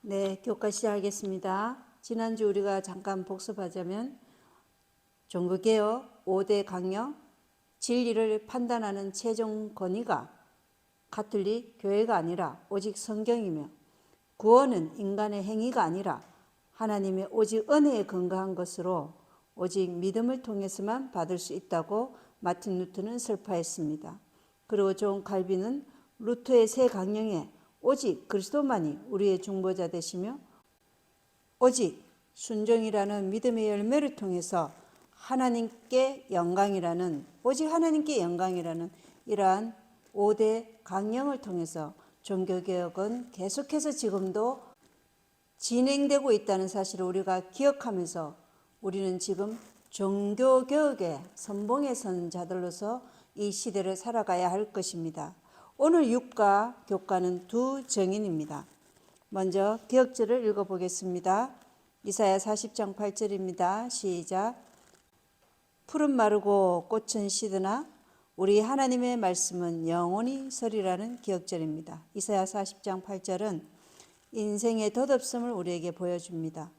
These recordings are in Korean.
네, 교과 시작하겠습니다. 지난주 우리가 잠깐 복습하자면 종교개혁 5대 강령, 진리를 판단하는 최종 권위가 가톨릭 교회가 아니라 오직 성경이며 구원은 인간의 행위가 아니라 하나님의 오직 은혜에 근거한 것으로 오직 믿음을 통해서만 받을 수 있다고 마틴 루터는 설파했습니다. 그리고 존 칼빈은 루터의 새 강령에 오직 그리스도만이 우리의 중보자 되시며 오직 순종이라는 믿음의 열매를 통해서 오직 하나님께 영광이라는 이러한 5대 강령을 통해서 종교개혁은 계속해서 지금도 진행되고 있다는 사실을 우리가 기억하면서 우리는 지금 종교개혁의 선봉에 선 자들로서 이 시대를 살아가야 할 것입니다. 오늘 육과 교과는 두 정인입니다. 먼저 기억절을 읽어보겠습니다. 이사야 40장 8절입니다. 시작. 풀은 마르고 꽃은 시드나 우리 하나님의 말씀은 영원히 서리라는 기억절입니다. 이사야 40장 8절은 인생의 덧없음을 우리에게 보여줍니다.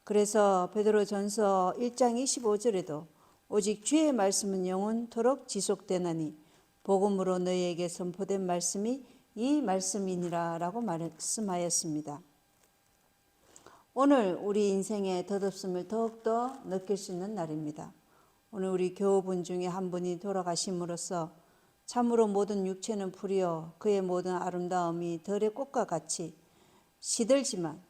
그래서 베드로전서 1장 25절에도 오직 주의 말씀은 영원토록 지속되나니 복음으로 너희에게 선포된 말씀이 이 말씀이니라 라고 말씀하였습니다. 오늘 우리 인생의 덧없음을 더욱더 느낄 수 있는 날입니다. 오늘 우리 교우분 중에 한 분이 돌아가심으로써 참으로 모든 육체는 풀이요 그의 모든 아름다움이 들의 꽃과 같이 시들지만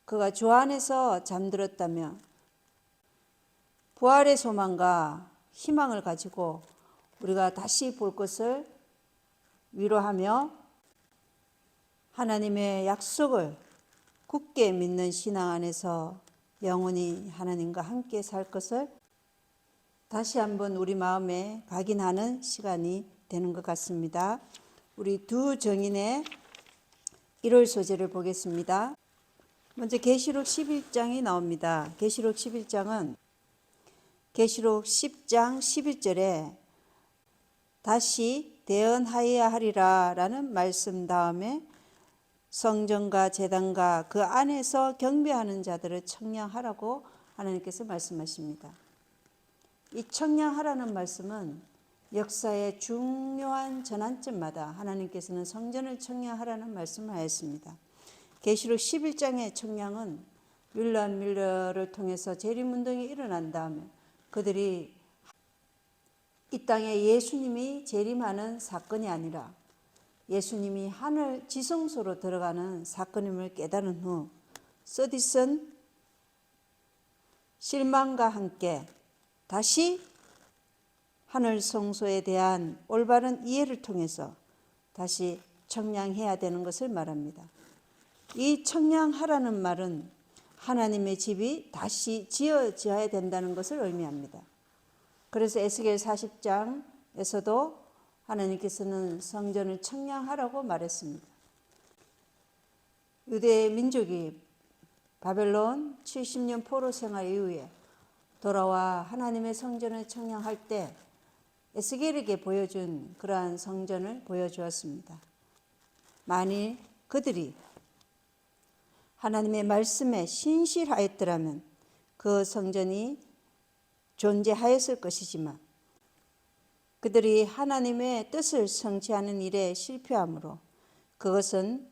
그가 주 안에서 잠들었다면 부활의 소망과 희망을 가지고 우리가 다시 볼 것을 위로하며 하나님의 약속을 굳게 믿는 신앙 안에서 영원히 하나님과 함께 살 것을 다시 한번 우리 마음에 각인하는 시간이 되는 것 같습니다. 우리 두 정인의 1월 소재를 보겠습니다. 먼저 계시록 11장이 나옵니다. 계시록 11장은 계시록 10장 11절에 다시 대언하여야 하리라 라는 말씀 다음에 성전과 제단과 그 안에서 경배하는 자들을 청량하라고 하나님께서 말씀하십니다. 이 청량하라는 말씀은 역사의 중요한 전환점마다 하나님께서는 성전을 청량하라는 말씀을 하였습니다. 계시록 11장의 청량은 뮬러를 통해서 재림운동이 일어난 다음에 그들이 이 땅에 예수님이 재림하는 사건이 아니라 예수님이 하늘 지성소로 들어가는 사건임을 깨달은 후 서디슨 실망과 함께 다시 하늘 성소에 대한 올바른 이해를 통해서 다시 청량해야 되는 것을 말합니다. 이 청량하라는 말은 하나님의 집이 다시 지어져야 된다는 것을 의미합니다. 그래서 에스겔 40장에서도 하나님께서는 성전을 청량하라고 말했습니다. 유대 민족이 바벨론 70년 포로 생활 이후에 돌아와 하나님의 성전을 청량할 때 에스겔에게 보여준 그러한 성전을 보여주었습니다. 만일 그들이 하나님의 말씀에 신실하였더라면 그 성전이 존재하였을 것이지만 그들이 하나님의 뜻을 성취하는 일에 실패하므로 그것은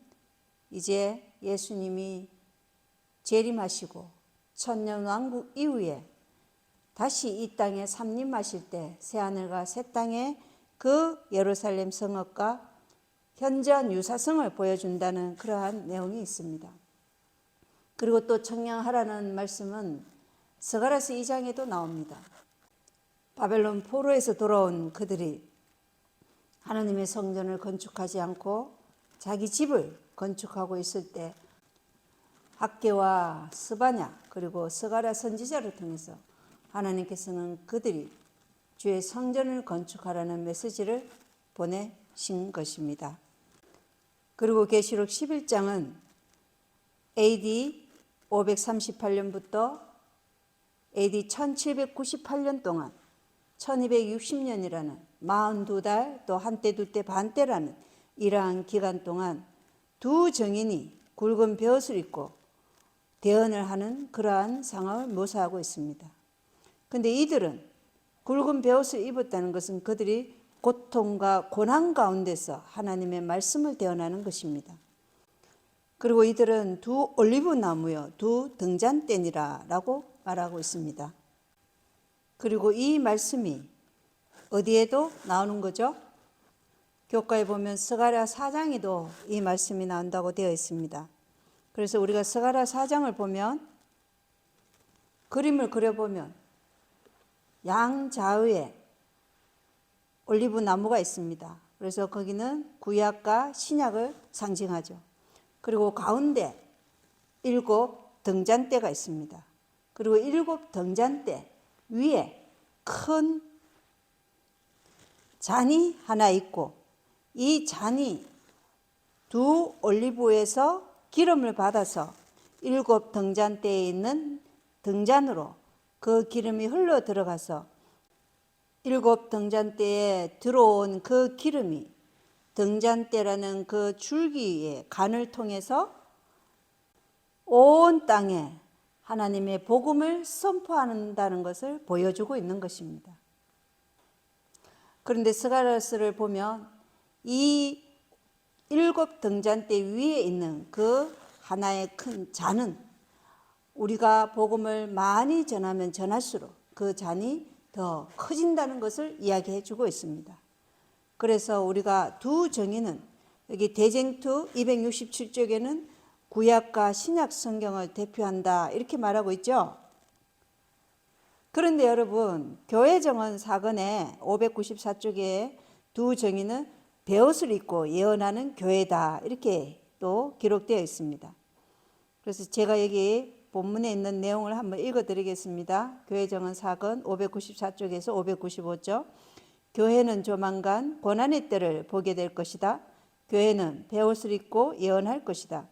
이제 예수님이 재림하시고 천년왕국 이후에 다시 이 땅에 삼림하실 때 새하늘과 새 땅에 그 예루살렘 성읍과 현저한 유사성을 보여준다는 그러한 내용이 있습니다. 그리고 또 청량하라는 말씀은 스가랴서 2장에도 나옵니다. 바벨론 포로에서 돌아온 그들이 하나님의 성전을 건축하지 않고 자기 집을 건축하고 있을 때 학개와 스바냐 그리고 스가랴 선지자를 통해서 하나님께서는 그들이 주의 성전을 건축하라는 메시지를 보내신 것입니다. 그리고 계시록 11장은 AD 538년부터 AD 1798년 동안 1260년이라는 42달 또 한때 두때 반때라는 이러한 기간 동안 두 정인이 굵은 베옷을 입고 대언을 하는 그러한 상황을 묘사하고 있습니다. 그런데 이들은 굵은 베옷을 입었다는 것은 그들이 고통과 고난 가운데서 하나님의 말씀을 대언하는 것입니다. 그리고 이들은 두 올리브 나무여 두 등잔대니라 라고 말하고 있습니다. 그리고 이 말씀이 어디에도 나오는 거죠? 교과에 보면 스가랴 4장에도 이 말씀이 나온다고 되어 있습니다. 그래서 우리가 스가랴 4장을 보면 그림을 그려보면 양좌우에 올리브 나무가 있습니다. 그래서 거기는 구약과 신약을 상징하죠. 그리고 가운데 7 등잔대가 있습니다. 그리고 7 등잔대 위에 큰 잔이 하나 있고 이 잔이 두 올리브에서 기름을 받아서 7 등잔대에 있는 등잔으로 그 기름이 흘러 들어가서 7 등잔대에 들어온 그 기름이 등잔대라는 그 줄기의 간을 통해서 온 땅에 하나님의 복음을 선포한다는 것을 보여주고 있는 것입니다. 그런데 스가랴서를 보면 이 7 등잔대 위에 있는 그 하나의 큰 잔은 우리가 복음을 많이 전하면 전할수록 그 잔이 더 커진다는 것을 이야기해 주고 있습니다. 그래서 우리가 두 정의는 여기 대쟁투 267쪽에는 구약과 신약 성경을 대표한다 이렇게 말하고 있죠. 그런데 여러분 교회 정언 사건의 594쪽에 두 정의는 베옷을 입고 예언하는 교회다 이렇게 또 기록되어 있습니다. 그래서 제가 여기 본문에 있는 내용을 한번 읽어드리겠습니다. 교회 정언 사건 594쪽에서 595쪽. 교회는 조만간 고난의 때를 보게 될 것이다. 교회는 베옷을 입고 예언할 것이다.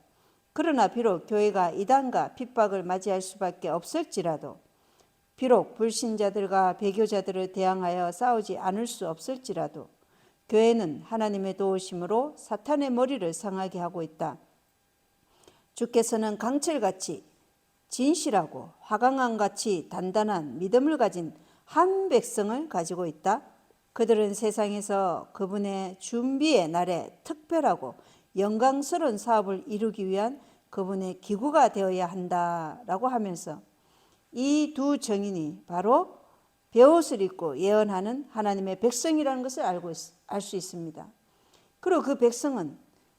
그러나 비록 교회가 이단과 핍박을 맞이할 수밖에 없을지라도 비록 불신자들과 배교자들을 대항하여 싸우지 않을 수 없을지라도 교회는 하나님의 도우심으로 사탄의 머리를 상하게 하고 있다. 주께서는 강철같이 진실하고 화강암같이 단단한 믿음을 가진 한 백성을 가지고 있다. 그들은 세상에서 그분의 준비의 날에 특별하고 영광스러운 사업을 이루기 위한 그분의 기구가 되어야 한다라고 하면서 이 두 정인이 바로 베옷을 입고 예언하는 하나님의 백성이라는 것을 알 수 있습니다. 그리고 그 백성은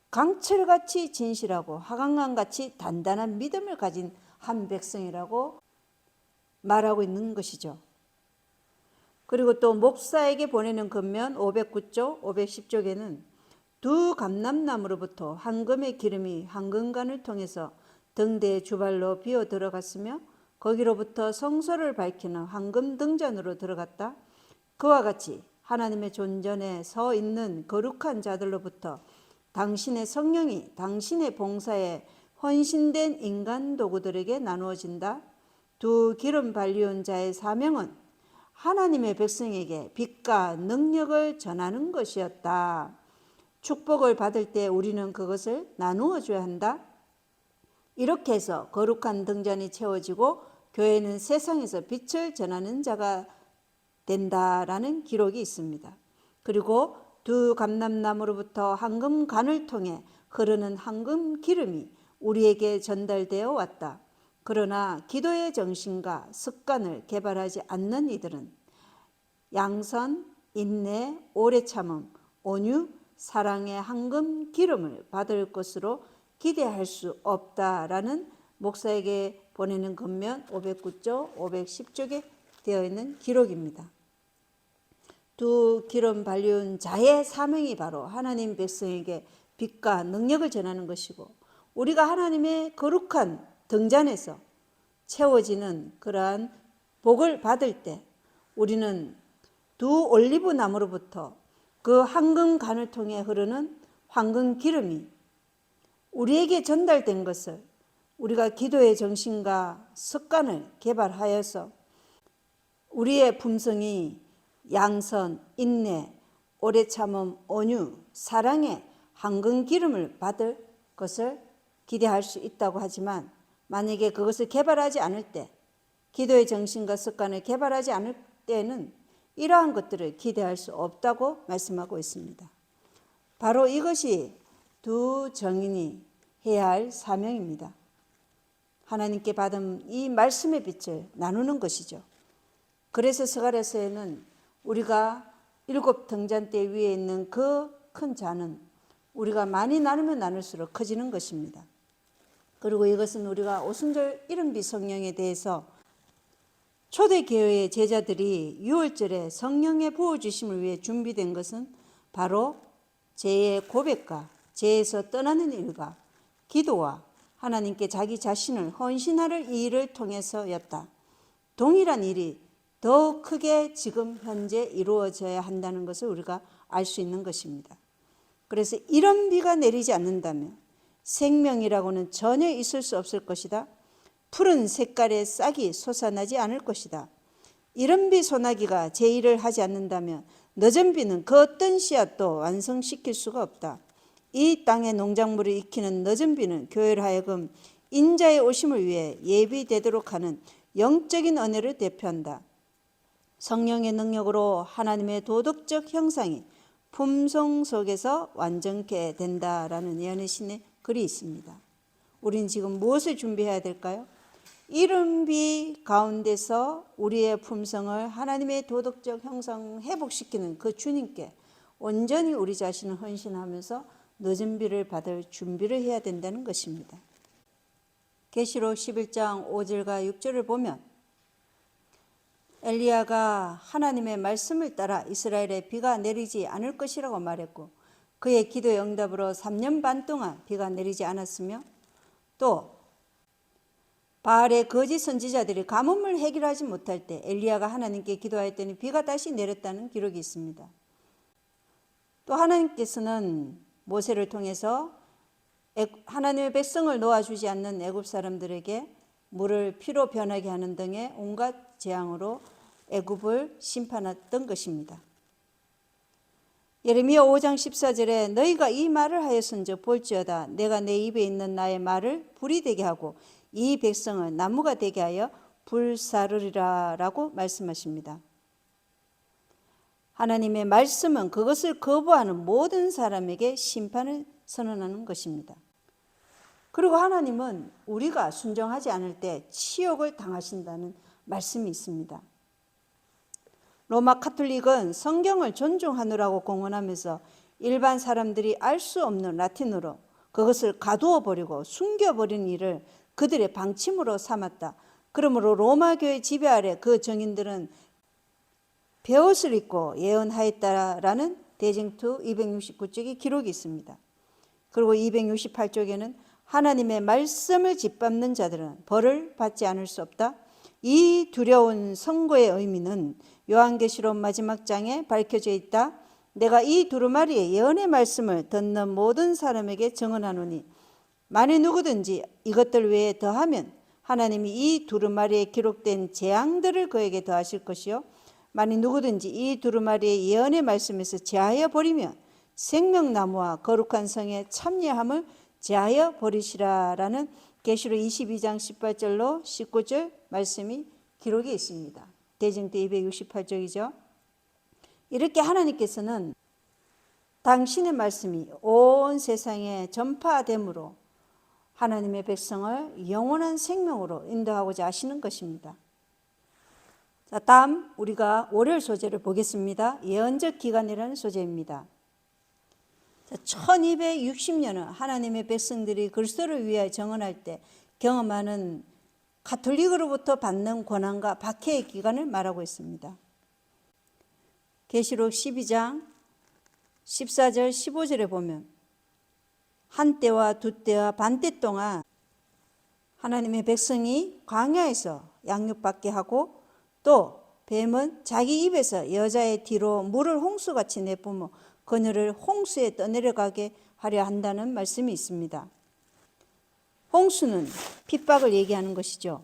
강철같이 진실하고 화강암같이 단단한 믿음을 가진 한 백성이라고 말하고 있는 것이죠. 그리고 또 목사에게 보내는 권면 509쪽, 510쪽에는 두 감람나무로부터 황금의 기름이 황금관을 통해서 등대의 주발로 비어 들어갔으며 거기로부터 성소를 밝히는 황금 등잔으로 들어갔다. 그와 같이 하나님의 존전에 서 있는 거룩한 자들로부터 당신의 성령이 당신의 봉사에 헌신된 인간 도구들에게 나누어진다. 두 기름 발리온 자의 사명은 하나님의 백성에게 빛과 능력을 전하는 것이었다. 축복을 받을 때 우리는 그것을 나누어 줘야 한다. 이렇게 해서 거룩한 등잔이 채워지고 교회는 세상에서 빛을 전하는 자가 된다라는 기록이 있습니다. 그리고 두 감람나무로부터 황금관을 통해 흐르는 황금 기름이 우리에게 전달되어 왔다. 그러나 기도의 정신과 습관을 개발하지 않는 이들은 양선, 인내, 오래 참음, 온유, 사랑의 황금 기름을 받을 것으로 기대할 수 없다라는 목사에게 보내는 권면 509쪽, 510쪽에 되어 있는 기록입니다. 두 기름 발리운 자의 사명이 바로 하나님 백성에게 빛과 능력을 전하는 것이고 우리가 하나님의 거룩한 등잔에서 채워지는 그러한 복을 받을 때 우리는 두 올리브 나무로부터 그 황금관을 통해 흐르는 황금 기름이 우리에게 전달된 것을 우리가 기도의 정신과 습관을 개발하여서 우리의 품성이 양선, 인내, 오래 참음, 온유, 사랑의 황금 기름을 받을 것을 기대할 수 있다고 하지만 만약에 그것을 개발하지 않을 때, 기도의 정신과 습관을 개발하지 않을 때는 이러한 것들을 기대할 수 없다고 말씀하고 있습니다. 바로 이것이 두 정인이 해야 할 사명입니다. 하나님께 받은 이 말씀의 빛을 나누는 것이죠. 그래서 스가랴서에는 우리가 7 등잔대 위에 있는 그 큰 잔은 우리가 많이 나누면 나눌수록 커지는 것입니다. 그리고 이것은 우리가 오순절 이른비 성령에 대해서 초대교회의 제자들이 6월절에 성령의 부어주심을 위해 준비된 것은 바로 죄의 고백과 죄에서 떠나는 일과 기도와 하나님께 자기 자신을 헌신하는 일을 통해서였다. 동일한 일이 더 크게 지금 현재 이루어져야 한다는 것을 우리가 알 수 있는 것입니다. 그래서 이런 비가 내리지 않는다면 생명이라고는 전혀 있을 수 없을 것이다. 푸른 색깔의 싹이 솟아나지 않을 것이다. 이런 비 소나기가 제 일을 하지 않는다면 늦은 비는 그 어떤 씨앗도 완성시킬 수가 없다. 이 땅의 농작물을 익히는 늦은 비는 교회를 하여금 인자의 오심을 위해 예비되도록 하는 영적인 은혜를 대표한다. 성령의 능력으로 하나님의 도덕적 형상이 품성 속에서 완전케 된다라는 예언의 신의 글이 있습니다. 우리는 지금 무엇을 준비해야 될까요? 이른 비 가운데서 우리의 품성을 하나님의 도덕적 형상을 회복시키는 그 주님께 온전히 우리 자신을 헌신하면서 늦은 비를 받을 준비를 해야 된다는 것입니다. 계시록 11장 5절과 6절을 보면 엘리야가 하나님의 말씀을 따라 이스라엘에 비가 내리지 않을 것이라고 말했고 그의 기도의 응답으로 3년 반 동안 비가 내리지 않았으며 또 바알의 거짓 선지자들이 가뭄을 해결하지 못할 때 엘리야가 하나님께 기도하였더니 비가 다시 내렸다는 기록이 있습니다. 또 하나님께서는 모세를 통해서 하나님의 백성을 놓아주지 않는 애굽 사람들에게 물을 피로 변하게 하는 등의 온갖 재앙으로 애굽을 심판했던 것입니다. 예레미야 5장 14절에 너희가 이 말을 하였은즉 볼지어다 내가 내 입에 있는 나의 말을 불이 되게 하고 이 백성을 나무가 되게 하여 불사르리라 라고 말씀하십니다. 하나님의 말씀은 그것을 거부하는 모든 사람에게 심판을 선언하는 것입니다. 그리고 하나님은 우리가 순종하지 않을 때 치욕을 당하신다는 말씀이 있습니다. 로마 카톨릭은 성경을 존중하느라고 공언하면서 일반 사람들이 알 수 없는 라틴어로 그것을 가두어 버리고 숨겨버린 일을 그들의 방침으로 삼았다. 그러므로 로마 교회 지배 아래 그 정인들은 베옷을 입고 예언하였다라는 대쟁투 269쪽의 기록이 있습니다. 그리고 268쪽에는 하나님의 말씀을 짓밟는 자들은 벌을 받지 않을 수 없다. 이 두려운 선고의 의미는 요한계시록 마지막 장에 밝혀져 있다. 내가 이 두루마리의 예언의 말씀을 듣는 모든 사람에게 증언하노니 만일 누구든지 이것들 외에 더하면 하나님이 이 두루마리에 기록된 재앙들을 그에게 더하실 것이요 만일 누구든지 이 두루마리의 예언의 말씀에서 제하여 버리면 생명나무와 거룩한 성의 참여함을 제하여 버리시라라는 계시록 22장 18절로 19절 말씀이 기록이 있습니다. 대쟁투 268쪽이죠. 이렇게 하나님께서는 당신의 말씀이 온 세상에 전파됨으로 하나님의 백성을 영원한 생명으로 인도하고자 하시는 것입니다. 자, 다음 우리가 월요일 소재를 보겠습니다. 예언적 기간이라는 소재입니다. 1260년은 하나님의 백성들이 그리스도를 위하여 정언할 때 경험하는 가톨릭으로부터 받는 권한과 박해의 기간을 말하고 있습니다. 계시록 12장 14절 15절에 보면 한 때와 두 때와 반때 동안 하나님의 백성이 광야에서 양육받게 하고 또 뱀은 자기 입에서 여자의 뒤로 물을 홍수같이 내뿜어 그녀를 홍수에 떠내려가게 하려 한다는 말씀이 있습니다. 홍수는 핍박을 얘기하는 것이죠.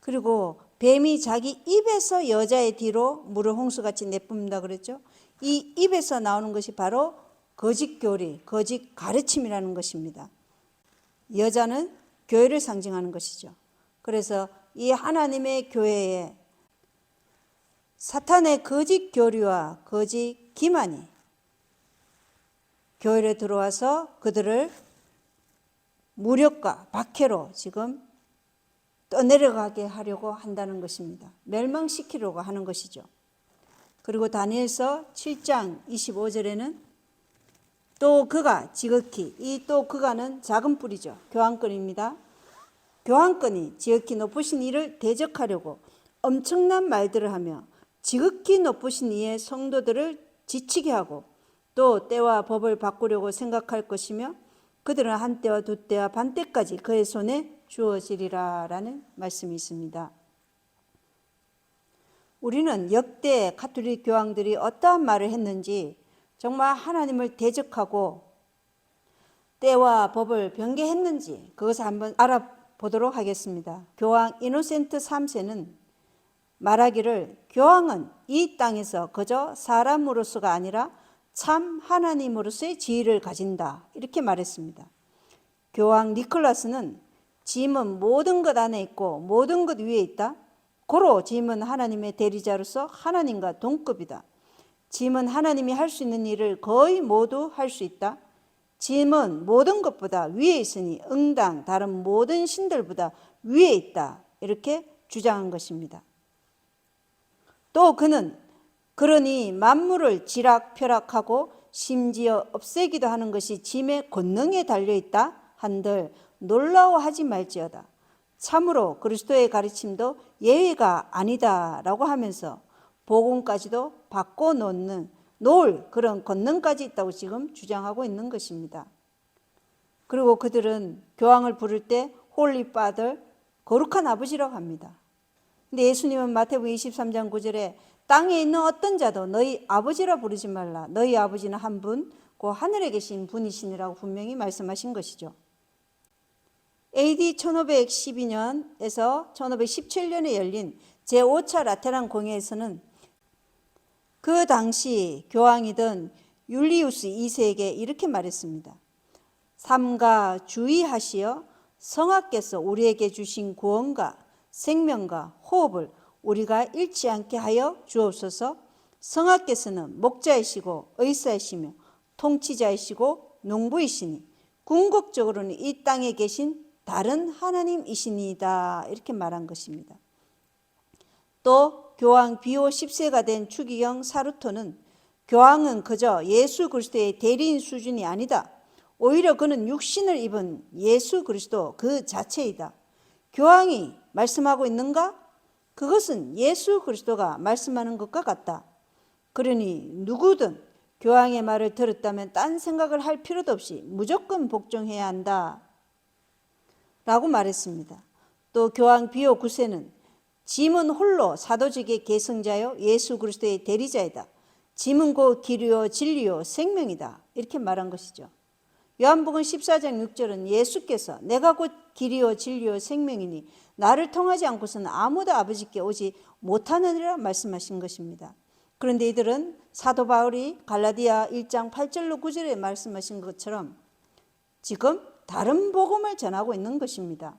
그리고 뱀이 자기 입에서 여자의 뒤로 물을 홍수같이 내뿜는다 그랬죠. 이 입에서 나오는 것이 바로 거짓 교리, 거짓 가르침이라는 것입니다. 여자는 교회를 상징하는 것이죠. 그래서 이 하나님의 교회에 사탄의 거짓 교리와 거짓 기만이 교회에 들어와서 그들을 무력과 박해로 지금 떠내려가게 하려고 한다는 것입니다. 멸망시키려고 하는 것이죠. 그리고 다니엘서 7장 25절에는 또 그가 지극히, 이 또 그가는 작은 뿔이죠. 교황권입니다. 교황권이 지극히 높으신 이를 대적하려고 엄청난 말들을 하며 지극히 높으신 이의 성도들을 지치게 하고 또 때와 법을 바꾸려고 생각할 것이며 그들은 한때와 두때와 반때까지 그의 손에 주어지리라 라는 말씀이 있습니다. 우리는 역대 가톨릭 교황들이 어떠한 말을 했는지 정말 하나님을 대적하고 때와 법을 변개했는지 그것을 한번 알아보도록 하겠습니다. 교황 이노센트 3세는 말하기를 교황은 이 땅에서 그저 사람으로서가 아니라 참 하나님으로서의 지위를 가진다 이렇게 말했습니다. 교황 니콜라스는 짐은 모든 것 안에 있고 모든 것 위에 있다. 고로 짐은 하나님의 대리자로서 하나님과 동급이다. 짐은 하나님이 할 수 있는 일을 거의 모두 할 수 있다. 짐은 모든 것보다 위에 있으니 응당 다른 모든 신들보다 위에 있다. 이렇게 주장한 것입니다. 또 그는 그러니 만물을 지락펴락하고 심지어 없애기도 하는 것이 짐의 권능에 달려있다 한들 놀라워하지 말지어다. 참으로 그리스도의 가르침도 예외가 아니다라고 하면서 복음까지도 바꿔놓을 그런 권능까지 있다고 지금 주장하고 있는 것입니다. 그리고 그들은 교황을 부를 때 홀리 파더, 거룩한 아버지라고 합니다. 근데 예수님은 마태복음 23장 9절에 땅에 있는 어떤 자도 너희 아버지라 부르지 말라. 너희 아버지는 한 분, 그 하늘에 계신 분이시니라고 분명히 말씀하신 것이죠. AD 1512년에서 1517년에 열린 제5차 라테란 공회에서는 그 당시 교황이던 율리우스 2세에게 이렇게 말했습니다. 삼가 주의하시어 성하께서 우리에게 주신 구원과 생명과 호흡을 우리가 잃지 않게 하여 주옵소서. 성하께서는 목자이시고 의사이시며 통치자이시고 농부이시니 궁극적으로는 이 땅에 계신 다른 하나님이시니이다. 이렇게 말한 것입니다. 또 교황 비오 10세가 된 추기경 사루토는 교황은 그저 예수 그리스도의 대리인 수준이 아니다. 오히려 그는 육신을 입은 예수 그리스도 그 자체이다. 교황이 말씀하고 있는가? 그것은 예수 그리스도가 말씀하는 것과 같다. 그러니 누구든 교황의 말을 들었다면 딴 생각을 할 필요도 없이 무조건 복종해야 한다 라고 말했습니다. 또 교황 비오 9세는 짐은 홀로 사도직의 계승자요 예수 그리스도의 대리자이다. 짐은 곧 길이요 진리요 생명이다. 이렇게 말한 것이죠. 요한복음 14장 6절은 예수께서 내가 곧 길이요 진리요 생명이니 나를 통하지 않고서는 아무도 아버지께 오지 못하느니라 말씀하신 것입니다. 그런데 이들은 사도 바울이 갈라디아 1장 8절로 9절에 말씀하신 것처럼 지금 다른 복음을 전하고 있는 것입니다.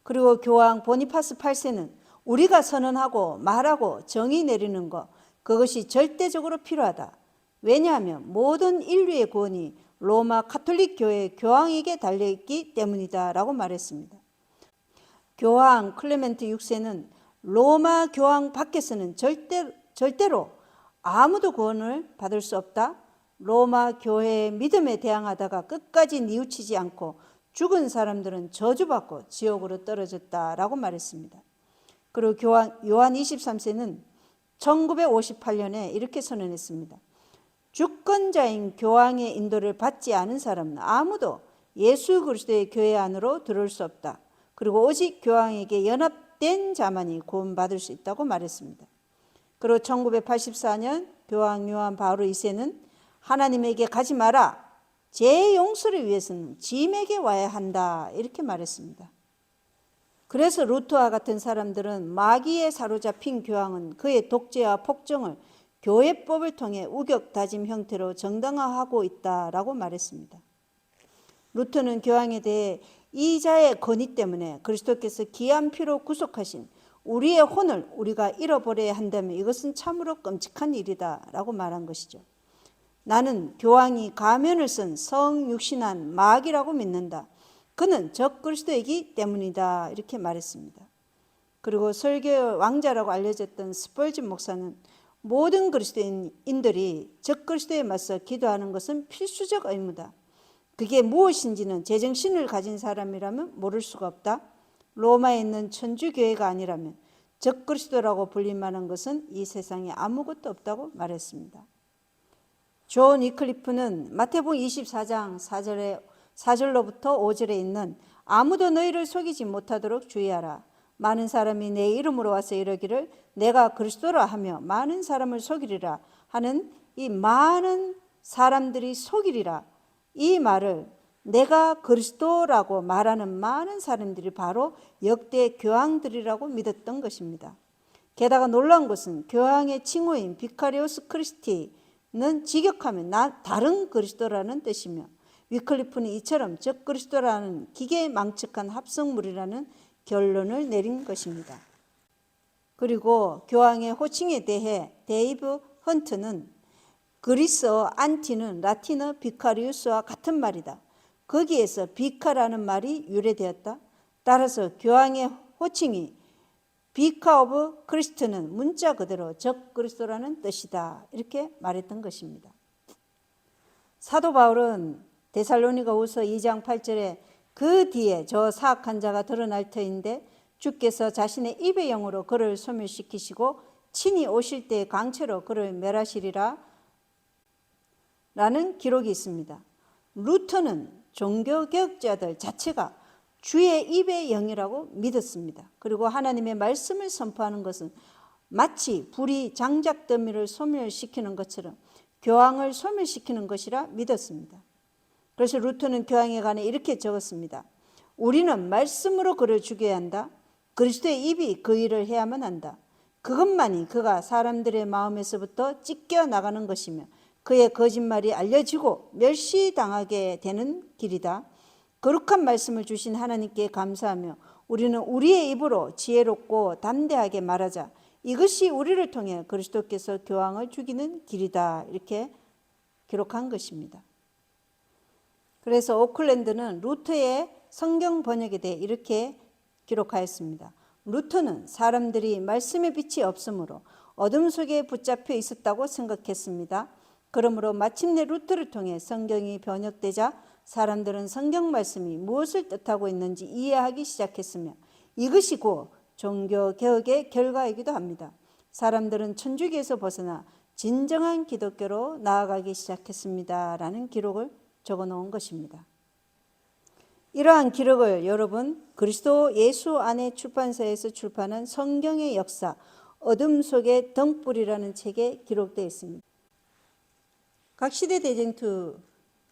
그리고 교황 보니파스 8세는 우리가 선언하고 말하고 정의 내리는 것 그것이 절대적으로 필요하다. 왜냐하면 모든 인류의 구원이 로마 가톨릭 교회 교황에게 달려있기 때문이다 라고 말했습니다. 교황 클레멘트 6세는 로마 교황 밖에서는 절대로 아무도 구원을 받을 수 없다. 로마 교회의 믿음에 대항하다가 끝까지 뉘우치지 않고 죽은 사람들은 저주받고 지옥으로 떨어졌다라고 말했습니다. 그리고 교황 요한 23세는 1958년에 이렇게 선언했습니다. 주권자인 교황의 인도를 받지 않은 사람은 아무도 예수 그리스도의 교회 안으로 들어올 수 없다. 그리고 오직 교황에게 연합된 자만이 구원받을 수 있다고 말했습니다. 그리고 1984년 교황 요한 바오로 2세는 하나님에게 가지 마라. 제 용서를 위해서는 짐에게 와야 한다. 이렇게 말했습니다. 그래서 루터와 같은 사람들은 마귀에 사로잡힌 교황은 그의 독재와 폭정을 교회법을 통해 우격 다짐 형태로 정당화하고 있다라고 말했습니다. 루터는 교황에 대해 이 자의 건의 때문에 그리스도께서 귀한 피로 구속하신 우리의 혼을 우리가 잃어버려야 한다면 이것은 참으로 끔찍한 일이다 라고 말한 것이죠. 나는 교황이 가면을 쓴 성육신한 마귀라고 믿는다. 그는 적그리스도이기 때문이다 이렇게 말했습니다. 그리고 설교의 왕자라고 알려졌던 스펄전 목사는 모든 그리스도인들이 적그리스도에 맞서 기도하는 것은 필수적 의무다. 그게 무엇인지는 제정신을 가진 사람이라면 모를 수가 없다. 로마에 있는 천주교회가 아니라면 적그리스도라고 불릴 만한 것은 이 세상에 아무것도 없다고 말했습니다. 존 위클리프는 마태복음 24장 4절로부터 5절에 있는 아무도 너희를 속이지 못하도록 주의하라. 많은 사람이 내 이름으로 와서 이러기를 내가 그리스도라 하며 많은 사람을 속이리라 하는 이 많은 사람들이 속이리라. 이 말을 내가 그리스도라고 말하는 많은 사람들이 바로 역대 교황들이라고 믿었던 것입니다. 게다가 놀라운 것은 교황의 칭호인 비카리오스 크리스티는 직역하면 다른 그리스도라는 뜻이며 위클리프는 이처럼 적그리스도라는 기계망측한 합성물이라는 결론을 내린 것입니다. 그리고 교황의 호칭에 대해 데이브 헌트는 그리스어 안티는 라틴어 비카리우스와 같은 말이다. 거기에서 비카라는 말이 유래되었다. 따라서 교황의 호칭이 비카 오브 크리스트는 문자 그대로 적그리스도라는 뜻이다. 이렇게 말했던 것입니다. 사도 바울은 데살로니가후서 2장 8절에 그 뒤에 저 사악한 자가 드러날 터인데 주께서 자신의 입의 영으로 그를 소멸시키시고 친히 오실 때의 강체로 그를 멸하시리라 라는 기록이 있습니다. 루터는 종교개혁자들 자체가 주의 입의 영이라고 믿었습니다. 그리고 하나님의 말씀을 선포하는 것은 마치 불이 장작더미를 소멸시키는 것처럼 교황을 소멸시키는 것이라 믿었습니다. 그래서 루터는 교황에 관해 이렇게 적었습니다. 우리는 말씀으로 그를 죽여야 한다. 그리스도의 입이 그 일을 해야만 한다. 그것만이 그가 사람들의 마음에서부터 찢겨 나가는 것이며 그의 거짓말이 알려지고 멸시당하게 되는 길이다. 거룩한 말씀을 주신 하나님께 감사하며 우리는 우리의 입으로 지혜롭고 담대하게 말하자. 이것이 우리를 통해 그리스도께서 교황을 죽이는 길이다. 이렇게 기록한 것입니다. 그래서 오클랜드는 루터의 성경 번역에 대해 이렇게 기록하였습니다. 루터는 사람들이 말씀의 빛이 없으므로 어둠 속에 붙잡혀 있었다고 생각했습니다. 그러므로 마침내 루터를 통해 성경이 번역되자 사람들은 성경 말씀이 무엇을 뜻하고 있는지 이해하기 시작했으며 이것이 곧 종교개혁의 결과이기도 합니다. 사람들은 천주교에서 벗어나 진정한 기독교로 나아가기 시작했습니다. 라는 기록을 적어놓은 것입니다. 이러한 기록을 여러분 그리스도 예수 안에 출판사에서 출판한 성경의 역사 어둠 속의 등불이라는 책에 기록되어 있습니다. 각 시대 대쟁투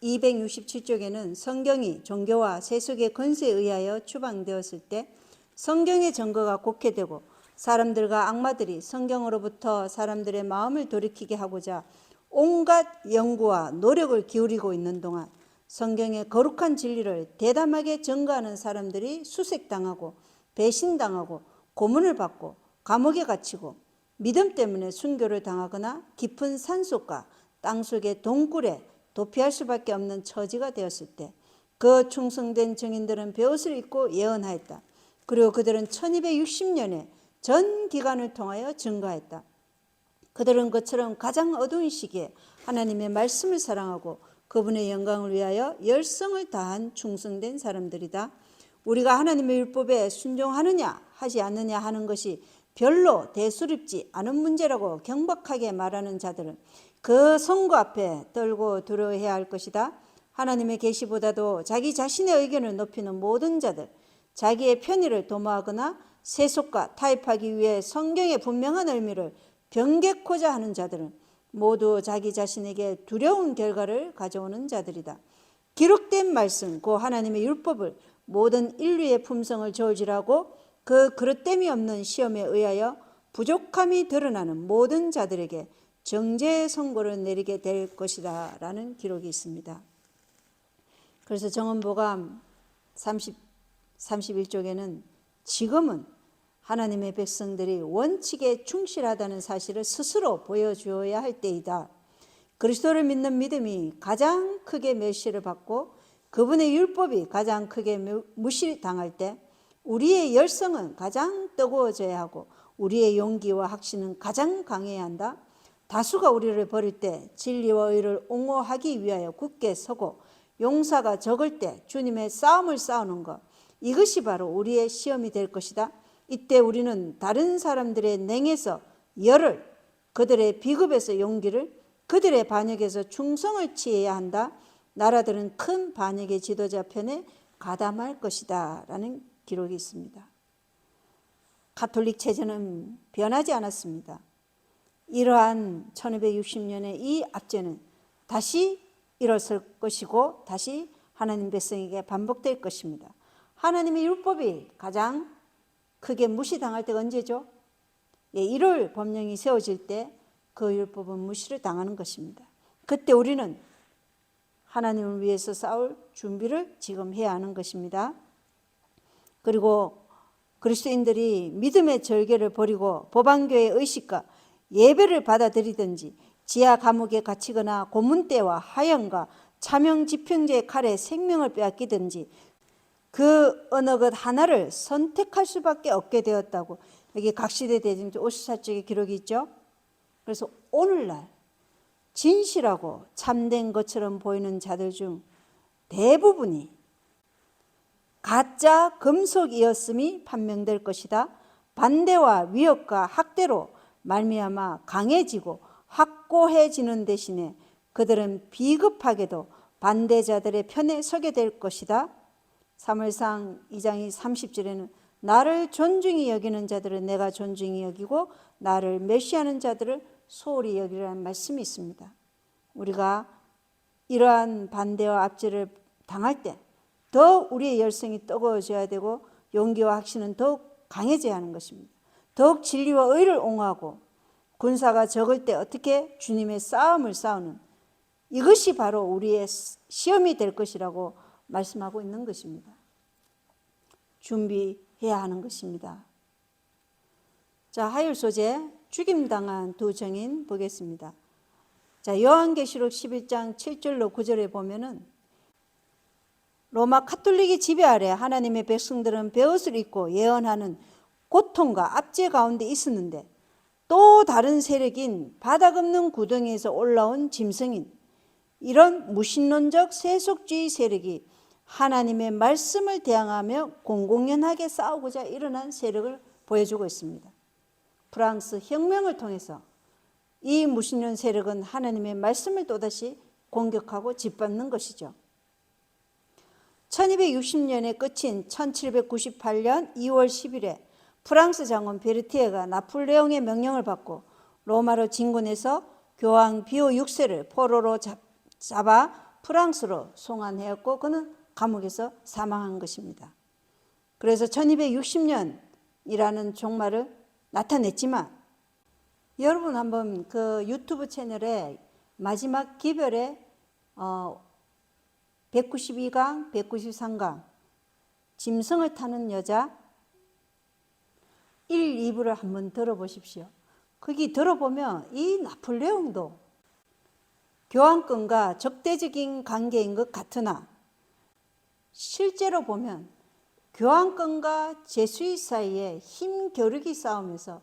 267쪽에는 성경이 종교와 세속의 권세에 의하여 추방되었을 때 성경의 증거가 곡해되고 사람들과 악마들이 성경으로부터 사람들의 마음을 돌이키게 하고자 온갖 연구와 노력을 기울이고 있는 동안 성경의 거룩한 진리를 대담하게 증거하는 사람들이 수색당하고 배신당하고 고문을 받고 감옥에 갇히고 믿음 때문에 순교를 당하거나 깊은 산속과 땅속의 동굴에 도피할 수밖에 없는 처지가 되었을 때 그 충성된 증인들은 베옷을 입고 예언하였다. 그리고 그들은 1260년의 전 기간을 통하여 증거했다. 그들은 그처럼 가장 어두운 시기에 하나님의 말씀을 사랑하고 그분의 영광을 위하여 열성을 다한 충성된 사람들이다. 우리가 하나님의 율법에 순종하느냐 하지 않느냐 하는 것이 별로 대수롭지 않은 문제라고 경박하게 말하는 자들은 그 선고 앞에 떨고 두려워해야 할 것이다. 하나님의 계시보다도 자기 자신의 의견을 높이는 모든 자들, 자기의 편의를 도모하거나 세속과 타협하기 위해 성경의 분명한 의미를 변개코자 하는 자들은 모두 자기 자신에게 두려운 결과를 가져오는 자들이다. 기록된 말씀, 그 하나님의 율법을 모든 인류의 품성을 저울질하고 그 그릇됨이 없는 시험에 의하여 부족함이 드러나는 모든 자들에게 정죄의 선고를 내리게 될 것이다 라는 기록이 있습니다. 그래서 정언보감 31쪽에는 지금은 하나님의 백성들이 원칙에 충실하다는 사실을 스스로 보여주어야 할 때이다. 그리스도를 믿는 믿음이 가장 크게 멸시를 받고 그분의 율법이 가장 크게 무시당할 때 우리의 열성은 가장 뜨거워져야 하고 우리의 용기와 확신은 가장 강해야 한다. 다수가 우리를 버릴 때 진리와 의를 옹호하기 위하여 굳게 서고 용사가 적을 때 주님의 싸움을 싸우는 것, 이것이 바로 우리의 시험이 될 것이다. 이때 우리는 다른 사람들의 냉에서 열을, 그들의 비급에서 용기를, 그들의 반역에서 충성을 취해야 한다. 나라들은 큰 반역의 지도자 편에 가담할 것이다 라는 기록이 있습니다. 가톨릭 체제는 변하지 않았습니다. 이러한 1260년의 이 압제는 다시 일어설 것이고 다시 하나님 백성에게 반복될 것입니다. 하나님의 율법이 가장 크게 무시당할 때가 언제죠? 1월 법령이 세워질 때 그 율법은 무시를 당하는 것입니다. 그때 우리는 하나님을 위해서 싸울 준비를 지금 해야 하는 것입니다. 그리고 그리스도인들이 믿음의 절개를 버리고 법안교의 의식과 예배를 받아들이든지 지하 감옥에 갇히거나 고문대와 하형과 차명집행제의 칼에 생명을 빼앗기든지 그 어느 것 하나를 선택할 수밖에 없게 되었다고 여기 각시대 대증조 54쪽에 기록이 있죠. 그래서 오늘날 진실하고 참된 것처럼 보이는 자들 중 대부분이 가짜 금속이었음이 판명될 것이다. 반대와 위협과 학대로 말미암아 강해지고 확고해지는 대신에 그들은 비겁하게도 반대자들의 편에 서게 될 것이다. 사무엘상 2장 30절에는 나를 존중히 여기는 자들은 내가 존중히 여기고 나를 멸시하는 자들을 소홀히 여기라는 말씀이 있습니다. 우리가 이러한 반대와 압제를 당할 때 더욱 우리의 열성이 뜨거워져야 되고 용기와 확신은 더욱 강해져야 하는 것입니다. 더욱 진리와 의를 옹호하고 군사가 적을 때 어떻게 주님의 싸움을 싸우는 이것이 바로 우리의 시험이 될 것이라고 말씀하고 있는 것입니다. 준비해야 하는 것입니다. 자, 하율 소재 죽임당한 두 증인 보겠습니다. 자, 요한계시록 11장 7절로 9절에 보면은 로마 카톨릭의 지배 아래 하나님의 백성들은 베옷을 입고 예언하는 고통과 압제 가운데 있었는데 또 다른 세력인 바닥 없는 구덩이에서 올라온 짐승인 이런 무신론적 세속주의 세력이 하나님의 말씀을 대항하며 공공연하게 싸우고자 일어난 세력을 보여주고 있습니다. 프랑스 혁명을 통해서 이 무신론 세력은 하나님의 말씀을 또다시 공격하고 짓밟는 것이죠. 1260년의 끝인 1798년 2월 10일에 프랑스 장군 베르티에가 나폴레옹의 명령을 받고 로마로 진군해서 교황 비오 6세를 포로로 잡아 프랑스로 송환하였고 그는 감옥에서 사망한 것입니다. 그래서 1260년이라는 종말을 나타냈지만 여러분 한번 그 유튜브 채널에 마지막 기별에 192강, 193강 짐승을 타는 여자 1, 2부를 한번 들어보십시오. 거기 들어보면 이 나폴레옹도 교황권과 적대적인 관계인 것 같으나 실제로 보면 교황권과 제수의 사이에 힘겨루기 싸움에서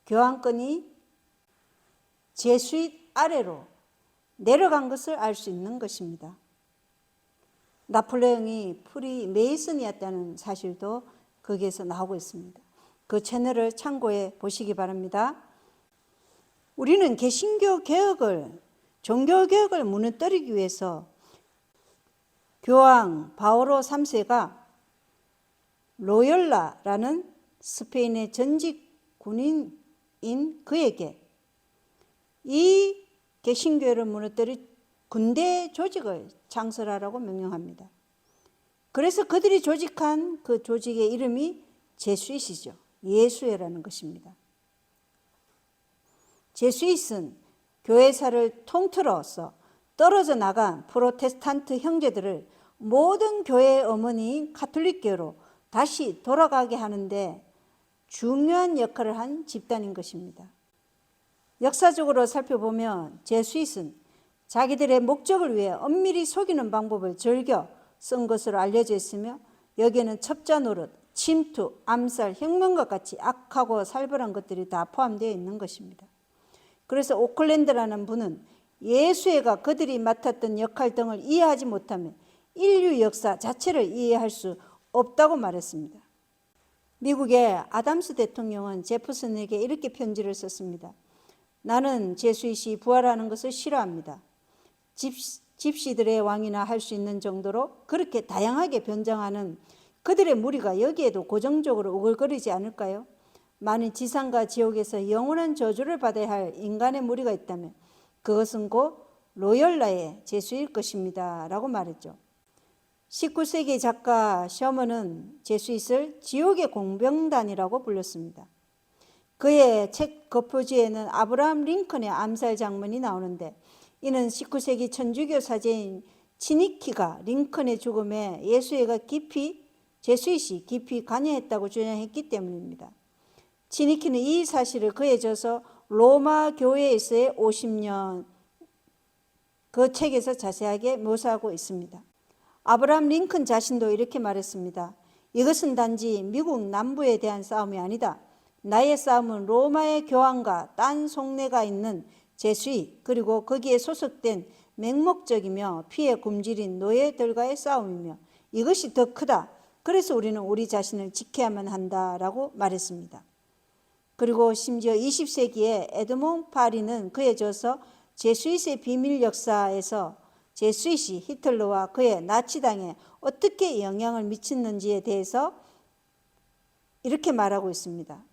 교황권이 제수의 아래로 내려간 것을 알 수 있는 것입니다. 나폴레옹이 프리메이슨이었다는 사실도 거기에서 나오고 있습니다. 그 채널을 참고해 보시기 바랍니다. 우리는 개신교 개혁을, 종교 개혁을 무너뜨리기 위해서 교황 바오로 3세가 로열라라는 스페인의 전직 군인인 그에게 이 개신교를 무너뜨릴 군대 조직을 창설하라고 명령합니다. 그래서 그들이 조직한 그 조직의 이름이 제수잇이죠. 예수회라는 것입니다. 제수잇은 교회사를 통틀어서 떨어져 나간 프로테스탄트 형제들을 모든 교회의 어머니인 가톨릭교로 다시 돌아가게 하는데 중요한 역할을 한 집단인 것입니다. 역사적으로 살펴보면 제수잇은 자기들의 목적을 위해 엄밀히 속이는 방법을 즐겨 쓴 것으로 알려져 있으며 여기에는 첩자 노릇, 침투, 암살, 혁명과 같이 악하고 살벌한 것들이 다 포함되어 있는 것입니다. 그래서 오클랜드라는 분은 예수회가 그들이 맡았던 역할 등을 이해하지 못하면 인류 역사 자체를 이해할 수 없다고 말했습니다. 미국의 아담스 대통령은 제퍼슨에게 이렇게 편지를 썼습니다. 나는 제수잇이 부활하는 것을 싫어합니다. 집시들의 왕이나 할 수 있는 정도로 그렇게 다양하게 변장하는 그들의 무리가 여기에도 고정적으로 우글거리지 않을까요? 만일 지상과 지옥에서 영원한 저주를 받아야 할 인간의 무리가 있다면 그것은 곧 로열라의 제수일 것입니다 라고 말했죠. 19세기 작가 셔먼은 제수잇을 지옥의 공병단이라고 불렀습니다. 그의 책 겉표지에는 아브라함 링컨의 암살 장면이 나오는데 이는 19세기 천주교 사제인 치니키가 링컨의 죽음에 제수잇이 깊이 관여했다고 주장했기 때문입니다. 치니키는 이 사실을 그에 져서 로마 교회에서의 50년 그 책에서 자세하게 묘사하고 있습니다. 아브라함 링컨 자신도 이렇게 말했습니다. 이것은 단지 미국 남부에 대한 싸움이 아니다. 나의 싸움은 로마의 교황과 딴 속내가 있는 제수잇 그리고 거기에 소속된 맹목적이며 피에 굶주린 노예들과의 싸움이며 이것이 더 크다. 그래서 우리는 우리 자신을 지켜야만 한다라고 말했습니다. 그리고 심지어 20세기에 에드몽 파리는 그에 져서 제수잇의 비밀 역사에서 제수잇이 히틀러와 그의 나치당에 어떻게 영향을 미쳤는지에 대해서 이렇게 말하고 있습니다.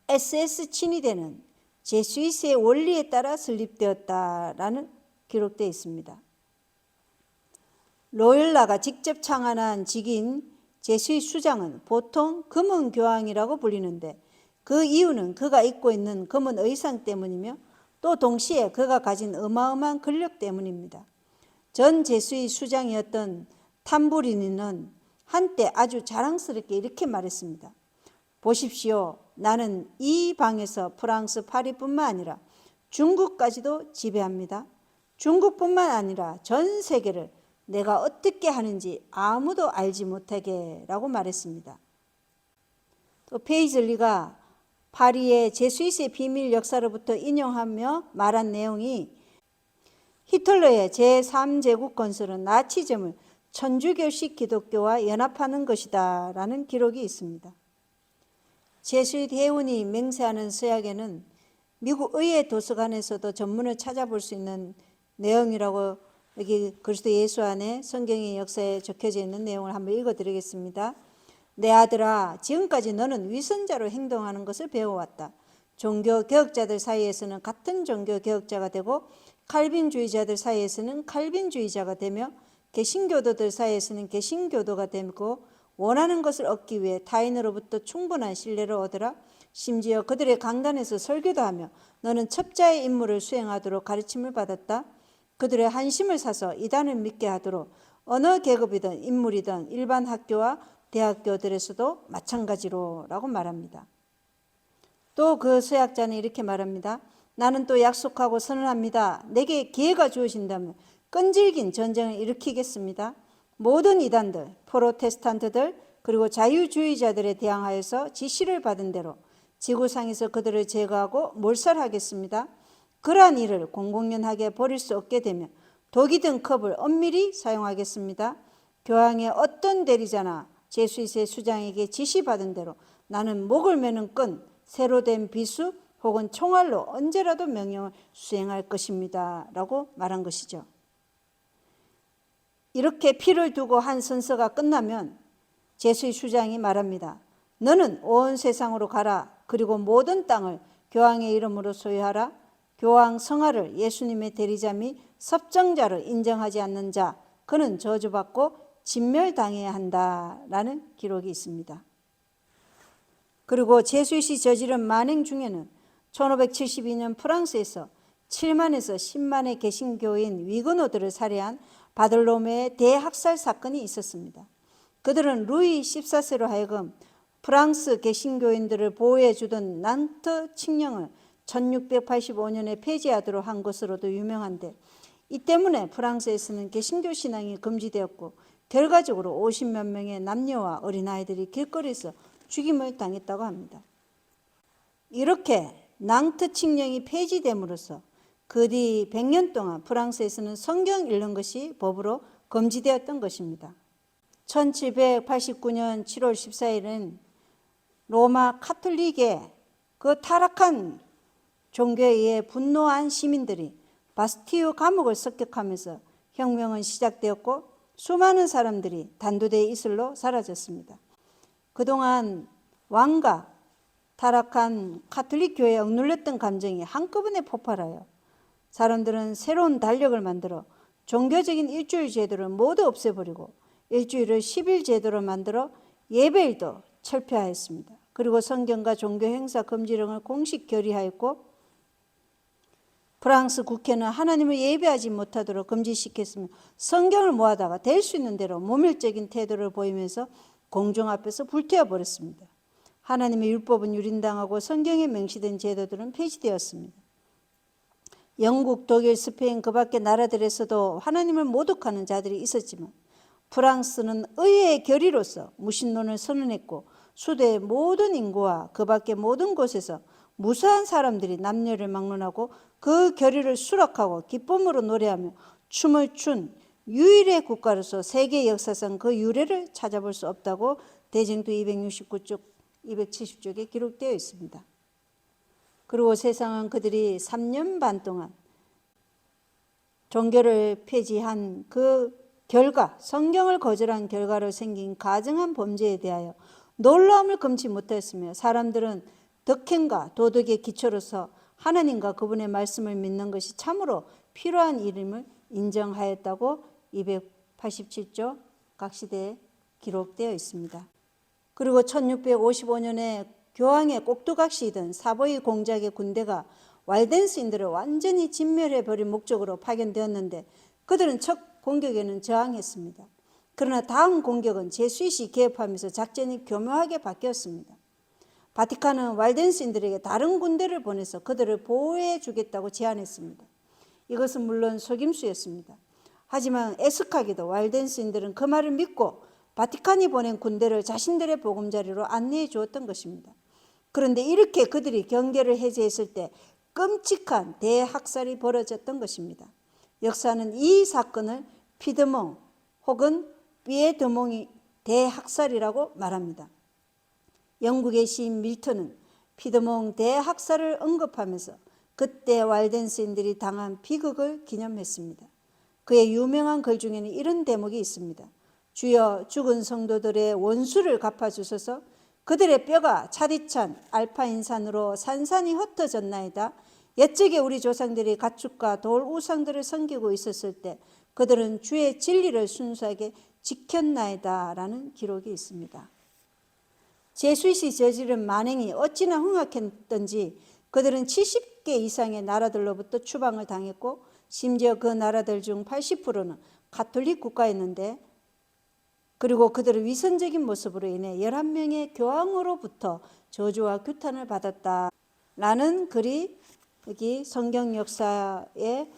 SS 친위대는 제수잇의 원리에 따라 설립되었다라는 기록되어 있습니다. 로열라가 직접 창안한 직인 제수잇 수장은 보통 검은 교황이라고 불리는데 그 이유는 그가 입고 있는 검은 의상 때문이며 또 동시에 그가 가진 어마어마한 권력 때문입니다. 전 제수잇 수장이었던 탐부리니는 한때 아주 자랑스럽게 이렇게 말했습니다. 보십시오. 나는 이 방에서 프랑스 파리뿐만 아니라 중국까지도 지배합니다. 중국뿐만 아니라 전 세계를 내가 어떻게 하는지 아무도 알지 못하게 라고 말했습니다. 또 페이즐리가 파리의 제수잇의 비밀 역사로부터 인용하며 말한 내용이 히틀러의 제3제국 건설은 나치즘을 천주교식 기독교와 연합하는 것이다 라는 기록이 있습니다. 제수잇 해운이 맹세하는 서약에는 미국 의회 도서관에서도 전문을 찾아볼 수 있는 내용이라고 여기 그리스도 예수 안에 성경의 역사에 적혀져 있는 내용을 한번 읽어드리겠습니다. 내 아들아, 지금까지 너는 위선자로 행동하는 것을 배워왔다. 종교 개혁자들 사이에서는 같은 종교 개혁자가 되고 칼빈주의자들 사이에서는 칼빈주의자가 되며 개신교도들 사이에서는 개신교도가 되고 원하는 것을 얻기 위해 타인으로부터 충분한 신뢰를 얻으라. 심지어 그들의 강단에서 설교도 하며 너는 첩자의 임무를 수행하도록 가르침을 받았다. 그들의 한심을 사서 이단을 믿게 하도록 어느 계급이든 인물이든 일반 학교와 대학교들에서도 마찬가지로 라고 말합니다. 또 그 서약자는 이렇게 말합니다. 나는 또 약속하고 선언합니다. 내게 기회가 주어진다면 끈질긴 전쟁을 일으키겠습니다. 모든 이단들, 프로테스탄트들 그리고 자유주의자들에 대항하여서 지시를 받은 대로 지구상에서 그들을 제거하고 몰살하겠습니다. 그러한 일을 공공연하게 벌일 수 없게 되면 독이 든 컵을 엄밀히 사용하겠습니다. 교황의 어떤 대리자나 제수잇의 수장에게 지시받은 대로 나는 목을 매는 끈, 새로 된 비수 혹은 총알로 언제라도 명령을 수행할 것입니다 라고 말한 것이죠. 이렇게 피를 두고 한 선서가 끝나면 제수잇 수장이 말합니다. 너는 온 세상으로 가라. 그리고 모든 땅을 교황의 이름으로 소유하라. 교황 성하를 예수님의 대리자 및 섭정자로 인정하지 않는 자, 그는 저주받고 진멸당해야 한다라는 기록이 있습니다. 그리고 제수잇이 저지른 만행 중에는 1572년 프랑스에서 7만에서 10만의 개신교인 위그노들을 살해한 바들로메의 대학살 사건이 있었습니다. 그들은 루이 14세로 하여금 프랑스 개신교인들을 보호해 주던 낭트 칙령을 1685년에 폐지하도록 한 것으로도 유명한데, 이 때문에 프랑스에서는 개신교 신앙이 금지되었고 결과적으로 50몇 명의 남녀와 어린아이들이 길거리에서 죽임을 당했다고 합니다. 이렇게 낭트 칙령이 폐지됨으로써 그 뒤 100년 동안 프랑스에서는 성경 읽는 것이 법으로 금지되었던 것입니다. 1789년 7월 14일은 로마 카톨릭의 그 타락한 종교에 의해 분노한 시민들이 바스티유 감옥을 습격하면서 혁명은 시작되었고 수많은 사람들이 단두대의 이슬로 사라졌습니다. 그동안 왕과 타락한 카톨릭 교회에 억눌렸던 감정이 한꺼번에 폭발하여 사람들은 새로운 달력을 만들어 종교적인 일주일 제도를 모두 없애버리고 일주일을 10일 제도로 만들어 예배일도 철폐하였습니다. 그리고 성경과 종교 행사 금지령을 공식 결의하였고 프랑스 국회는 하나님을 예배하지 못하도록 금지시켰으며 성경을 모아다가 될 수 있는 대로 모멸적인 태도를 보이면서 공중 앞에서 불태워버렸습니다. 하나님의 율법은 유린당하고 성경에 명시된 제도들은 폐지되었습니다. 영국, 독일, 스페인 그 밖의 나라들에서도 하나님을 모독하는 자들이 있었지만 프랑스는 의회의 결의로서 무신론을 선언했고 수도의 모든 인구와 그 밖의 모든 곳에서 무수한 사람들이 남녀를 막론하고 그 결의를 수락하고 기쁨으로 노래하며 춤을 춘 유일의 국가로서 세계 역사상 그 유래를 찾아볼 수 없다고 대쟁투 269쪽, 270쪽에 기록되어 있습니다. 그리고 세상은 그들이 3년 반 동안 종교를 폐지한 그 결과, 성경을 거절한 결과로 생긴 가증한 범죄에 대하여 놀라움을 금치 못했으며 사람들은 덕행과 도덕의 기초로서 하나님과 그분의 말씀을 믿는 것이 참으로 필요한 일임을 인정하였다고 287조 각 시대에 기록되어 있습니다. 그리고 1655년에 교황의 꼭두각시이던 사보이 공작의 군대가 왈덴스인들을 완전히 진멸해버릴 목적으로 파견되었는데 그들은 첫 공격에는 저항했습니다. 그러나 다음 공격은 제수잇이 개입하면서 작전이 교묘하게 바뀌었습니다. 바티칸은 왈덴스인들에게 다른 군대를 보내서 그들을 보호해 주겠다고 제안했습니다. 이것은 물론 속임수였습니다. 하지만 애석하게도 왈덴스인들은 그 말을 믿고 바티칸이 보낸 군대를 자신들의 보금자리로 안내해 주었던 것입니다. 그런데 이렇게 그들이 경계를 해제했을 때 끔찍한 대학살이 벌어졌던 것입니다. 역사는 이 사건을 피드몽 혹은 피에드몽이 대학살이라고 말합니다. 영국의 시인 밀턴은 피드몽 대학살을 언급하면서 그때 왈덴스인들이 당한 비극을 기념했습니다. 그의 유명한 글 중에는 이런 대목이 있습니다. 주여 죽은 성도들의 원수를 갚아주소서. 그들의 뼈가 차디찬 알파인산으로 산산이 흩어졌나이다. 옛적에 우리 조상들이 가축과 돌 우상들을 섬기고 있었을 때 그들은 주의 진리를 순수하게 지켰나이다 라는 기록이 있습니다. 제수잇이 저지른 만행이 어찌나 흉악했던지 그들은 70개 이상의 나라들로부터 추방을 당했고 심지어 그 나라들 중 80%는 가톨릭 국가였는데 그리고 그들의 위선적인 모습으로 인해 11명의 교황으로부터 저주와 규탄을 받았다라는 글이 여기 성경 역사의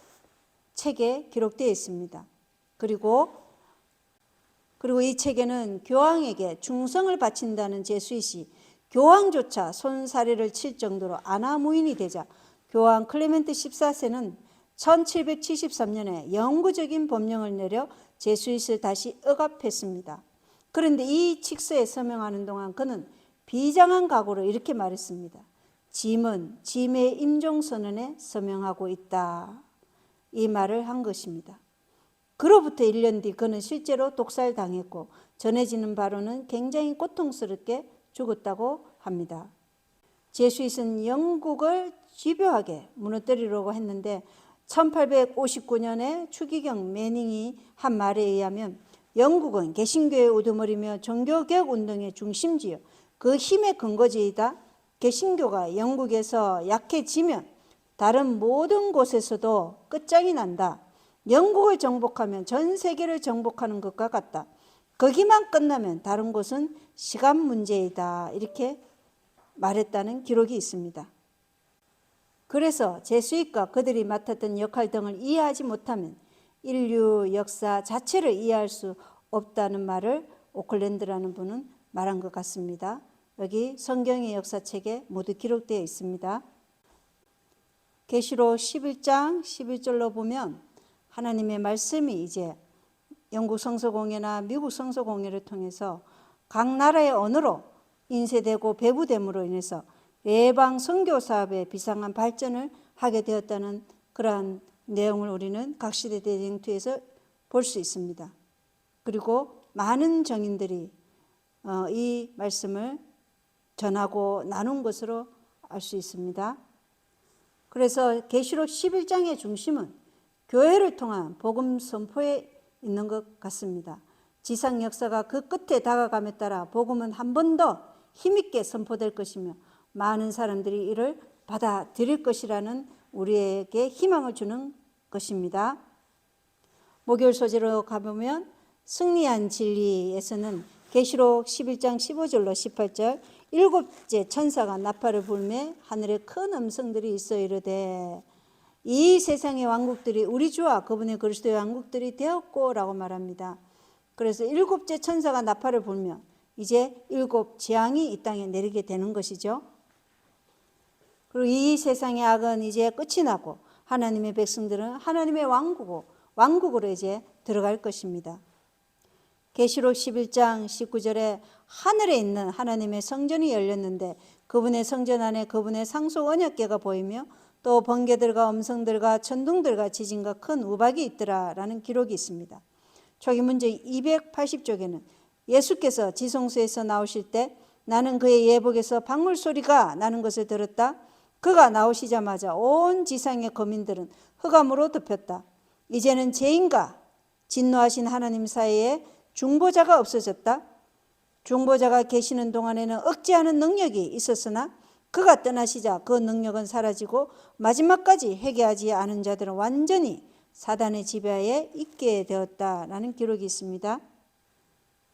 책에 기록되어 있습니다. 그리고 이 책에는 교황에게 충성을 바친다는 제수잇이 교황조차 손사래를 칠 정도로 아나무인이 되자 교황 클레멘트 14세는 1773년에 영구적인 법령을 내려 제수잇을 다시 억압했습니다. 그런데 이 칙서에 서명하는 동안 그는 비장한 각오로 이렇게 말했습니다. 짐은 짐의 임종선언에 서명하고 있다. 이 말을 한 것입니다. 그로부터 1년 뒤 그는 실제로 독살당했고 전해지는 바로는 굉장히 고통스럽게 죽었다고 합니다. 제수잇은 영국을 집요하게 무너뜨리려고 했는데 1859년에 추기경 매닝이 한 말에 의하면 영국은 개신교의 우두머리며 종교개혁 운동의 중심지요 그 힘의 근거지이다. 개신교가 영국에서 약해지면 다른 모든 곳에서도 끝장이 난다. 영국을 정복하면 전 세계를 정복하는 것과 같다. 거기만 끝나면 다른 곳은 시간 문제이다. 이렇게 말했다는 기록이 있습니다. 그래서 제수익과 그들이 맡았던 역할 등을 이해하지 못하면 인류 역사 자체를 이해할 수 없다는 말을 오클랜드라는 분은 말한 것 같습니다. 여기 성경의 역사책에 모두 기록되어 있습니다. 계시록 11장 11절로 보면 하나님의 말씀이 이제 영국 성서공회나 미국 성서공회를 통해서 각 나라의 언어로 인쇄되고 배부됨으로 인해서 외방 선교 사업에 비상한 발전을 하게 되었다는 그러한 내용을 우리는 각시대 대쟁투에서 볼 수 있습니다. 그리고 많은 정인들이 이 말씀을 전하고 나눈 것으로 알 수 있습니다. 그래서 계시록 11장의 중심은 교회를 통한 복음 선포에 있는 것 같습니다. 지상 역사가 그 끝에 다가감에 따라 복음은 한 번 더 힘있게 선포될 것이며 많은 사람들이 이를 받아들일 것이라는 우리에게 희망을 주는 것입니다. 목요일 소재로 가보면 승리한 진리에서는 계시록 11장 15절로 18절 일곱째 천사가 나팔을 불매 하늘에 큰 음성들이 있어 이르되 이 세상의 왕국들이 우리 주와 그분의 그리스도의 왕국들이 되었고 라고 말합니다. 그래서 일곱째 천사가 나팔을 불면 이제 일곱 재앙이 이 땅에 내리게 되는 것이죠. 그리고 이 세상의 악은 이제 끝이 나고 하나님의 백성들은 하나님의 왕국으로 이제 들어갈 것입니다. 계시록 11장 19절에 하늘에 있는 하나님의 성전이 열렸는데 그분의 성전 안에 그분의 상속 언약궤가 보이며 또 번개들과 음성들과 천둥들과 지진과 큰 우박이 있더라 라는 기록이 있습니다. 초기 문제 280쪽에는 예수께서 지성소에서 나오실 때 나는 그의 예복에서 방울 소리가 나는 것을 들었다. 그가 나오시자마자 온 지상의 거민들은 흑암으로 덮였다. 이제는 죄인과 진노하신 하나님 사이에 중보자가 없어졌다. 중보자가 계시는 동안에는 억제하는 능력이 있었으나 그가 떠나시자 그 능력은 사라지고 마지막까지 회개하지 않은 자들은 완전히 사단의 지배하에 있게 되었다라는 기록이 있습니다.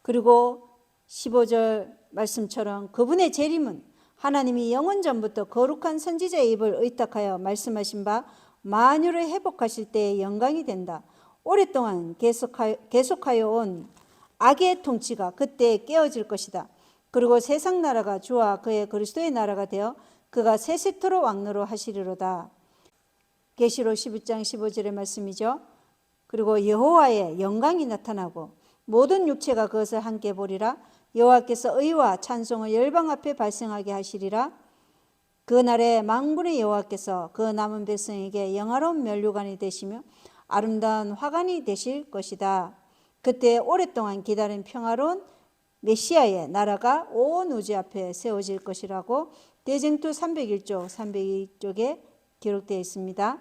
그리고 15절 말씀처럼 그분의 재림은 하나님이 영원전부터 거룩한 선지자의 입을 의탁하여 말씀하신 바 만유를 회복하실 때의 영광이 된다. 오랫동안 계속하여 온 악의 통치가 그때 깨어질 것이다. 그리고 세상 나라가 주와 그의 그리스도의 나라가 되어 그가 세세토록 왕노로 하시리로다. 계시록 11장 15절의 말씀이죠. 그리고 여호와의 영광이 나타나고 모든 육체가 그것을 함께 보리라. 여호와께서 의와 찬송을 열방 앞에 발생하게 하시리라. 그날에 만군의 여호와께서 그 남은 백성에게 영화로운 면류관이 되시며 아름다운 화관이 되실 것이다. 그때 오랫동안 기다린 평화로운 메시아의 나라가 온 우주 앞에 세워질 것이라고 대쟁투 301쪽, 302쪽에 기록되어 있습니다.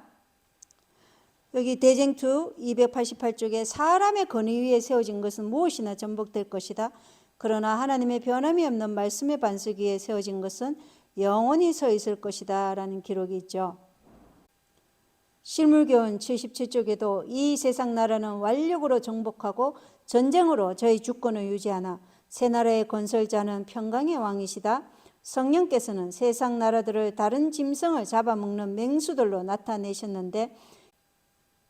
여기 대쟁투 288쪽에 사람의 권위 위에 세워진 것은 무엇이나 전복될 것이다. 그러나 하나님의 변함이 없는 말씀의 반석 위에 세워진 것은 영원히 서 있을 것이다 라는 기록이 있죠. 실물교훈 77쪽에도 이 세상 나라는 완력으로 정복하고 전쟁으로 저희 주권을 유지하나 새 나라의 건설자는 평강의 왕이시다. 성령께서는 세상 나라들을 다른 짐승을 잡아먹는 맹수들로 나타내셨는데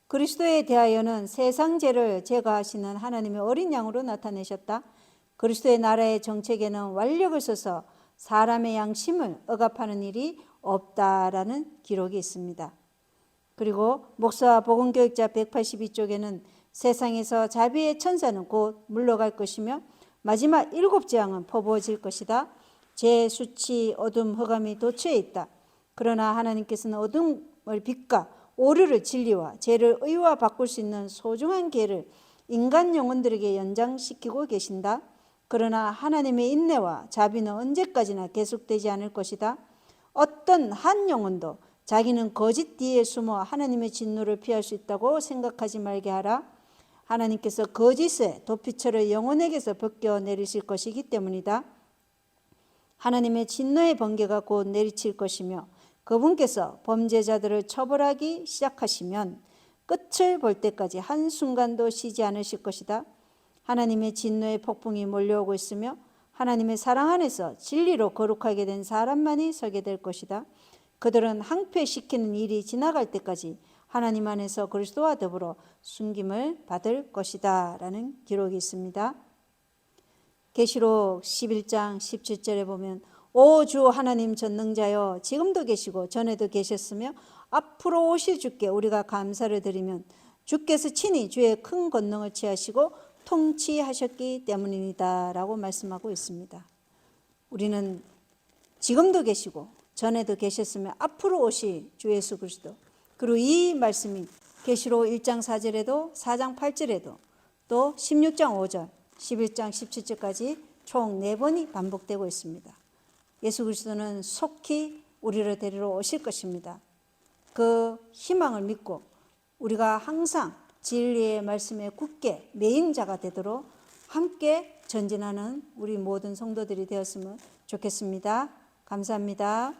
그리스도에 대하여는 세상 죄를 제거하시는 하나님의 어린 양으로 나타내셨다. 그리스도의 나라의 정책에는 완력을 써서 사람의 양심을 억압하는 일이 없다라는 기록이 있습니다. 그리고 목사와 복음교육자 182쪽에는 세상에서 자비의 천사는 곧 물러갈 것이며 마지막 7 재앙은 퍼부어질 것이다. 죄, 수치, 어둠, 흑암이 도처에 있다. 그러나 하나님께서는 어둠을 빛과 오류를 진리와 죄를 의와 바꿀 수 있는 소중한 기회를 인간 영혼들에게 연장시키고 계신다. 그러나 하나님의 인내와 자비는 언제까지나 계속되지 않을 것이다. 어떤 한 영혼도 자기는 거짓 뒤에 숨어 하나님의 진노를 피할 수 있다고 생각하지 말게 하라. 하나님께서 거짓의 도피처를 영혼에게서 벗겨 내리실 것이기 때문이다. 하나님의 진노의 번개가 곧 내리칠 것이며 그분께서 범죄자들을 처벌하기 시작하시면 끝을 볼 때까지 한순간도 쉬지 않으실 것이다. 하나님의 진노의 폭풍이 몰려오고 있으며 하나님의 사랑 안에서 진리로 거룩하게 된 사람만이 서게 될 것이다. 그들은 항폐시키는 일이 지나갈 때까지 하나님 안에서 그리스도와 더불어 숨김을 받을 것이다 라는 기록이 있습니다. 계시록 11장 17절에 보면 오 주 하나님 전능자여 지금도 계시고 전에도 계셨으며 앞으로 오실 주께 우리가 감사를 드리면 주께서 친히 주의 큰 권능을 취하시고 통치하셨기 때문이다 라고 말씀하고 있습니다. 우리는 지금도 계시고 전에도 계셨으며 앞으로 오실 주 예수 그리스도, 그리고 이 말씀이 계시록 1장 4절에도 4장 8절에도 또 16장 5절 11장 17절까지 총 4번이 반복되고 있습니다. 예수 그리스도는 속히 우리를 데리러 오실 것입니다. 그 희망을 믿고 우리가 항상 진리의 말씀에 굳게 매인 자가 되도록 함께 전진하는 우리 모든 성도들이 되었으면 좋겠습니다. 감사합니다.